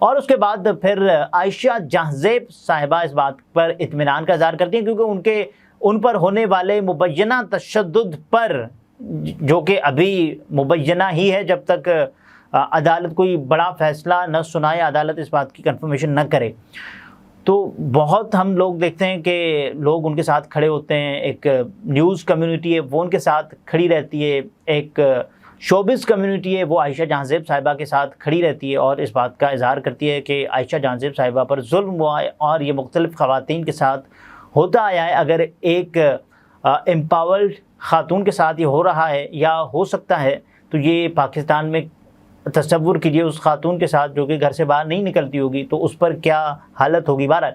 اور اس کے بعد پھر عائشہ جہاں زیب صاحبہ اس بات پر اطمینان کا اظہار کرتی ہیں کیونکہ ان پر ہونے والے مبینہ تشدد پر، جو کہ ابھی مبینہ ہی ہے جب تک عدالت کوئی بڑا فیصلہ نہ سنائے، عدالت اس بات کی کنفرمیشن نہ کرے، تو بہت ہم لوگ دیکھتے ہیں کہ لوگ ان کے ساتھ کھڑے ہوتے ہیں، ایک نیوز کمیونٹی ہے وہ ان کے ساتھ کھڑی رہتی ہے، ایک شوبز کمیونٹی ہے وہ عائشہ جہاں زیب صاحبہ کے ساتھ کھڑی رہتی ہے اور اس بات کا اظہار کرتی ہے کہ عائشہ جہاں زیب صاحبہ پر ظلم ہوا ہے اور یہ مختلف خواتین کے ساتھ ہوتا آیا ہے۔ اگر ایک امپاورڈ خاتون کے ساتھ یہ ہو رہا ہے یا ہو سکتا ہے تو یہ پاکستان میں تصور کیجئے اس خاتون کے ساتھ جو کہ گھر سے باہر نہیں نکلتی ہوگی تو اس پر کیا حالت ہوگی۔ بہرحال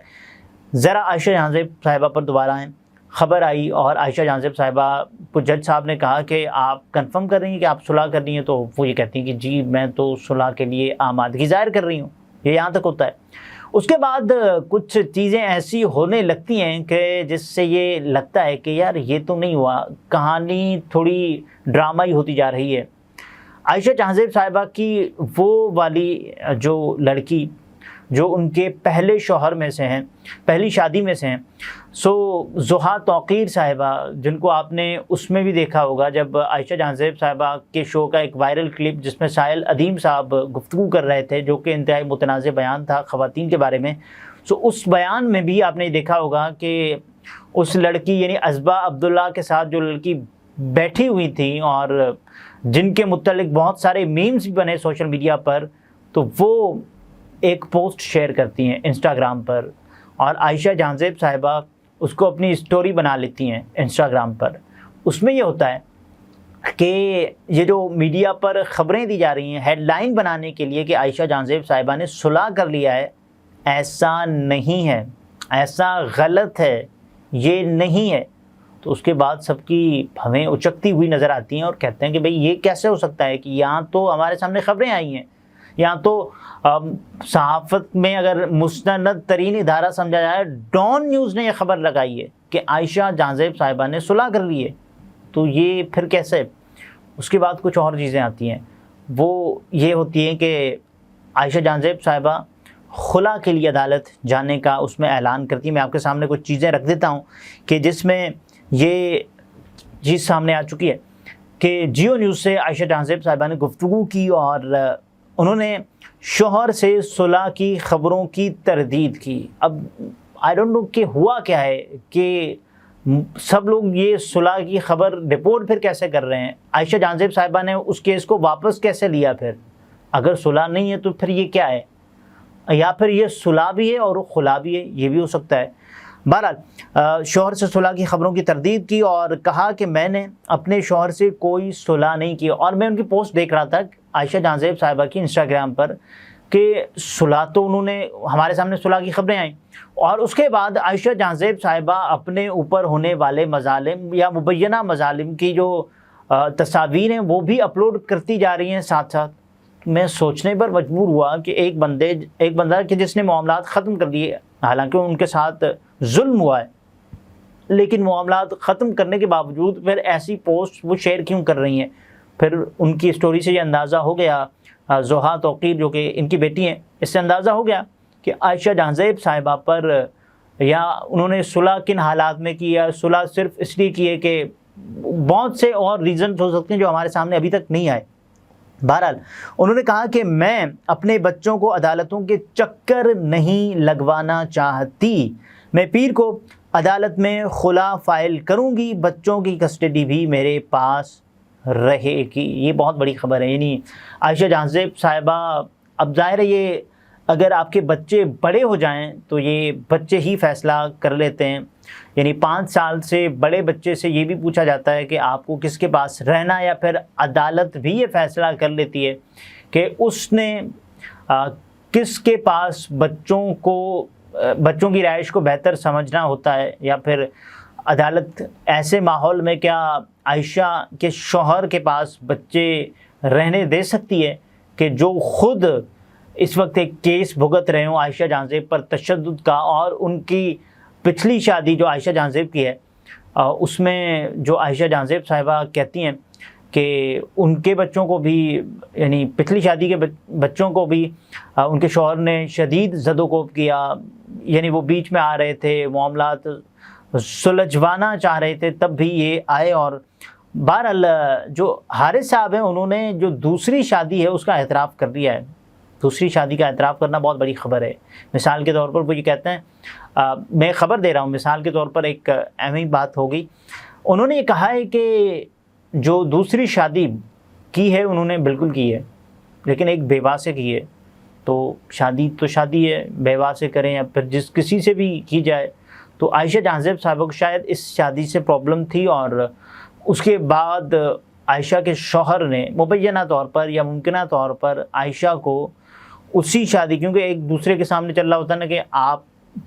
ذرا عائشہ جہاں زیب صاحبہ پر دوبارہ آئیں، خبر آئی اور عائشہ جہاں زیب صاحبہ کو جج صاحب نے کہا کہ آپ کنفرم کر رہی ہیں کہ آپ صلح کر رہی ہیں، تو وہ یہ کہتی ہیں کہ جی میں تو صلح کے لیے آمادگی ظاہر کر رہی ہوں، یہ یہاں تک ہوتا ہے۔ اس کے بعد کچھ چیزیں ایسی ہونے لگتی ہیں کہ جس سے یہ لگتا ہے کہ یار یہ تو نہیں ہوا، کہانی تھوڑی ڈرامائی ہوتی جا رہی ہے۔ عائشہ جہاں زیب صاحبہ کی وہ والی جو لڑکی جو ان کے پہلے شوہر میں سے ہیں، پہلی شادی میں سے ہیں، سو زحا توقیر صاحبہ، جن کو آپ نے اس میں بھی دیکھا ہوگا جب عائشہ جہاں زیب صاحبہ کے شو کا ایک وائرل کلپ جس میں سائل ادیم صاحب گفتگو کر رہے تھے جو کہ انتہائی متنازع بیان تھا خواتین کے بارے میں، سو اس بیان میں بھی آپ نے دیکھا ہوگا کہ اس لڑکی یعنی عذبہ عبداللہ کے ساتھ جو لڑکی بیٹھی ہوئی تھی اور جن کے متعلق بہت سارے میمز بھی بنے سوشل میڈیا پر، تو وہ ایک پوسٹ شیئر کرتی ہیں انسٹاگرام پر اور عائشہ جہاں زیب صاحبہ اس کو اپنی اسٹوری بنا لیتی ہیں انسٹاگرام پر۔ اس میں یہ ہوتا ہے کہ یہ جو میڈیا پر خبریں دی جا رہی ہیں ہیڈ لائن بنانے کے لیے کہ عائشہ جہاں زیب صاحبہ نے صلح کر لیا ہے، ایسا نہیں ہے، ایسا غلط ہے، یہ نہیں ہے، تو اس کے بعد سب کی ہمیں اچکتی ہوئی نظر آتی ہیں اور کہتے ہیں کہ بھئی یہ کیسے ہو سکتا ہے کہ یہاں تو ہمارے سامنے خبریں آئی ہیں، یہاں تو صحافت میں اگر مستند ترین ادارہ سمجھا جائے ڈان نیوز نے یہ خبر لگائی ہے کہ عائشہ جہاں زیب صاحبہ نے صلح کر لی ہے، تو یہ پھر کیسے؟ اس کے بعد کچھ اور چیزیں آتی ہیں، وہ یہ ہوتی ہیں کہ عائشہ جہاں زیب صاحبہ خلا کے لیے عدالت جانے کا اس میں اعلان کرتی ہے۔ میں آپ کے سامنے کچھ چیزیں رکھ دیتا ہوں کہ جس میں یہ چیز سامنے آ چکی ہے کہ جیو نیوز سے عائشہ جہاں زیب صاحبہ نے گفتگو کی اور انہوں نے شوہر سے صلح کی خبروں کی تردید کی۔ اب آئی ڈونٹ نو کہ ہوا کیا ہے کہ سب لوگ یہ صلح کی خبر رپورٹ پھر کیسے کر رہے ہیں، عائشہ جہاں زیب صاحبہ نے اس کیس کو واپس کیسے لیا؟ پھر اگر صلح نہیں ہے تو پھر یہ کیا ہے؟ یا پھر یہ صلح بھی ہے اور خلا بھی ہے، یہ بھی ہو سکتا ہے۔ بہرحال شوہر سے صلح کی خبروں کی تردید کی اور کہا کہ میں نے اپنے شوہر سے کوئی صلح نہیں کی، اور میں ان کی پوسٹ دیکھ رہا تھا عائشہ جہاں زیب صاحبہ کی انسٹاگرام پر کہ صلح تو انہوں نے ہمارے سامنے صلح کی خبریں آئیں، اور اس کے بعد عائشہ جہاں زیب صاحبہ اپنے اوپر ہونے والے مظالم یا مبینہ مظالم کی جو تصاویر ہیں وہ بھی اپلوڈ کرتی جا رہی ہیں ساتھ ساتھ۔ میں سوچنے پر مجبور ہوا کہ ایک بندہ کہ جس نے معاملات ختم کر دیے، حالانکہ ان کے ساتھ ظلم ہوا ہے، لیکن معاملات ختم کرنے کے باوجود پھر ایسی پوسٹ وہ شیئر کیوں کر رہی ہیں؟ پھر ان کی اسٹوری سے یہ اندازہ ہو گیا، زحا توقیر جو کہ ان کی بیٹی ہیں، اس سے اندازہ ہو گیا کہ عائشہ جہاں زیب صاحبہ پر یا انہوں نے صلح کن حالات میں کی، یا صلح صرف اس لیے کی ہے کہ بہت سے اور ریزنز ہو سکتے ہیں جو ہمارے سامنے ابھی تک نہیں آئے۔ بہرحال انہوں نے کہا کہ میں اپنے بچوں کو عدالتوں کے چکر نہیں لگوانا چاہتی، میں پیر کو عدالت میں خلا فائل کروں گی، بچوں کی کسٹڈی بھی میرے پاس رہے گی۔ یہ بہت بڑی خبر ہے، یعنی عائشہ جہاں زیب صاحبہ، اب ظاہر ہے یہ اگر آپ کے بچے بڑے ہو جائیں تو یہ بچے ہی فیصلہ کر لیتے ہیں، یعنی 5 سال سے بڑے بچے سے یہ بھی پوچھا جاتا ہے کہ آپ کو کس کے پاس رہنا، یا پھر عدالت بھی یہ فیصلہ کر لیتی ہے کہ اس نے کس کے پاس بچوں کی رہائش کو بہتر سمجھنا ہوتا ہے، یا پھر عدالت ایسے ماحول میں کیا عائشہ کے شوہر کے پاس بچے رہنے دے سکتی ہے کہ جو خود اس وقت ایک کیس بھگت رہے ہوں عائشہ جہاں زیب پر تشدد کا، اور ان کی پچھلی شادی جو عائشہ جہاں زیب کی ہے اس میں جو عائشہ جہاں زیب صاحبہ کہتی ہیں کہ ان کے بچوں کو بھی یعنی پچھلی شادی کے بچوں کو بھی ان کے شوہر نے شدید زد و کوب کیا، یعنی وہ بیچ میں آ رہے تھے، معاملات سلجھوانا چاہ رہے تھے، تب بھی یہ آئے۔ اور بہرحال جو حارث صاحب ہیں انہوں نے جو دوسری شادی ہے اس کا اعتراف کر دیا ہے۔ دوسری شادی کا اعتراف کرنا بہت بڑی خبر ہے۔ مثال کے طور پر وہ یہ کہتے ہیں، میں خبر دے رہا ہوں، مثال کے طور پر ایک اہم بات ہوگی، انہوں نے یہ کہا ہے کہ جو دوسری شادی کی ہے انہوں نے بالکل کی ہے، لیکن ایک بیوہ سے کی ہے، تو شادی تو شادی ہے، بیوہ سے کریں یا پھر جس کسی سے بھی کی جائے۔ تو عائشہ جہاں زیب صاحبہ کو شاید اس شادی سے پرابلم تھی، اور اس کے بعد عائشہ کے شوہر نے مبینہ طور پر یا ممکنہ طور پر عائشہ کو اسی شادی، کیونکہ ایک دوسرے کے سامنے چل رہا ہوتا ہے نا کہ آپ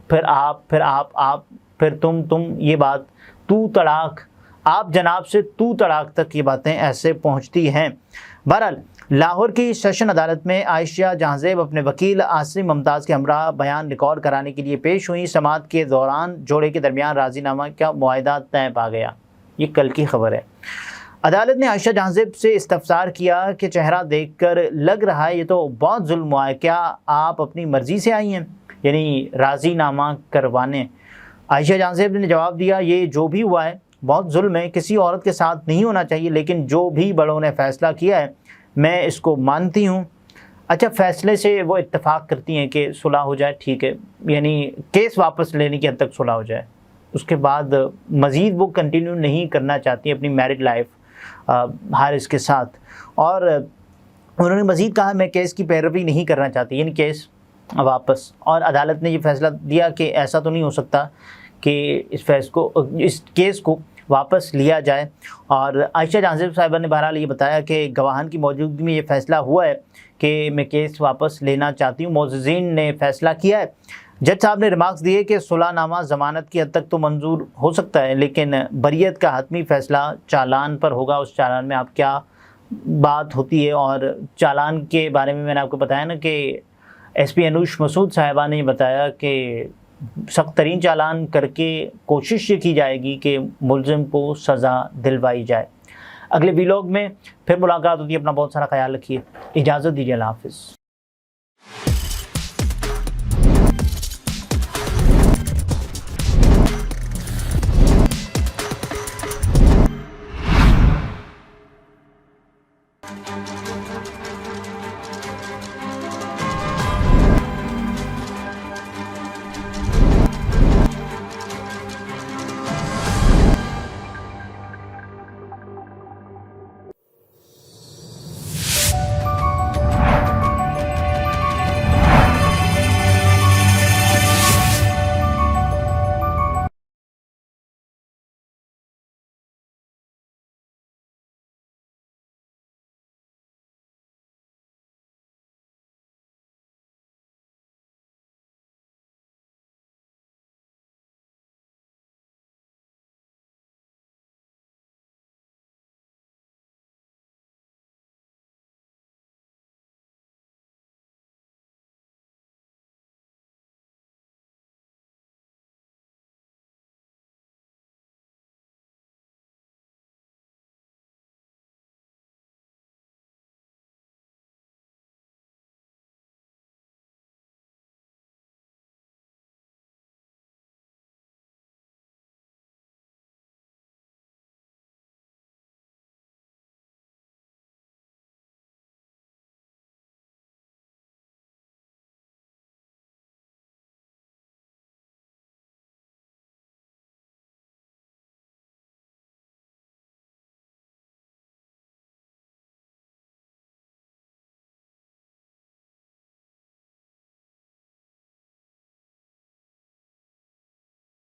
پھر آپ پھر آپ پھر تم یہ بات تو طلاق، آپ جناب سے تو طلاق تک یہ باتیں ایسے پہنچتی ہیں۔ بہرحال لاہور کی سیشن عدالت میں عائشہ جہاں زیب اپنے وکیل عاصم ممتاز کے ہمراہ بیان ریکارڈ کرانے کے لیے پیش ہوئی۔ سماعت کے دوران جوڑے کے درمیان راضی نامہ کا معاہدہ طے پا گیا۔ یہ کل کی خبر ہے۔ عدالت نے عائشہ جہاں زیب سے استفسار کیا کہ چہرہ دیکھ کر لگ رہا ہے یہ تو بہت ظلم ہوا ہے، کیا آپ اپنی مرضی سے آئی ہیں، یعنی راضی نامہ کروانے؟ عائشہ جہاں زیب نے جواب دیا، یہ جو بھی ہوا ہے بہت ظلم ہے، کسی عورت کے ساتھ نہیں ہونا چاہیے، لیکن جو بھی بڑوں نے فیصلہ کیا ہے میں اس کو مانتی ہوں۔ اچھا، فیصلے سے وہ اتفاق کرتی ہیں کہ صلح ہو جائے، ٹھیک ہے، یعنی کیس واپس لینے کی حد تک صلح ہو جائے، اس کے بعد مزید وہ کنٹینیو نہیں کرنا چاہتی اپنی میرڈ لائف حارث کے ساتھ، اور انہوں نے مزید کہا میں کیس کی پیروی نہیں کرنا چاہتی، یعنی کیس واپس۔ اور عدالت نے یہ فیصلہ دیا کہ ایسا تو نہیں ہو سکتا کہ اس کیس کو واپس لیا جائے۔ اور عائشہ جہاں زیب صاحبہ نے بہرحال یہ بتایا کہ گواہان کی موجودگی میں یہ فیصلہ ہوا ہے کہ میں کیس واپس لینا چاہتی ہوں، معززین نے فیصلہ کیا ہے۔ جج صاحب نے ریمارکس دیے کہ صلح نامہ ضمانت کی حد تک تو منظور ہو سکتا ہے، لیکن بریت کا حتمی فیصلہ چالان پر ہوگا۔ اس چالان میں آپ کیا بات ہوتی ہے، اور چالان کے بارے میں نے آپ کو بتایا نا کہ ایس پی انوش مسعود صاحبہ نے بتایا کہ سخت ترین چالان کر کے کوشش یہ کی جائے گی کہ ملزم کو سزا دلوائی جائے۔ اگلے ویلاگ میں پھر ملاقات ہوتی ہے، اپنا بہت سارا خیال رکھیے، اجازت دیجیے، اللہ حافظ۔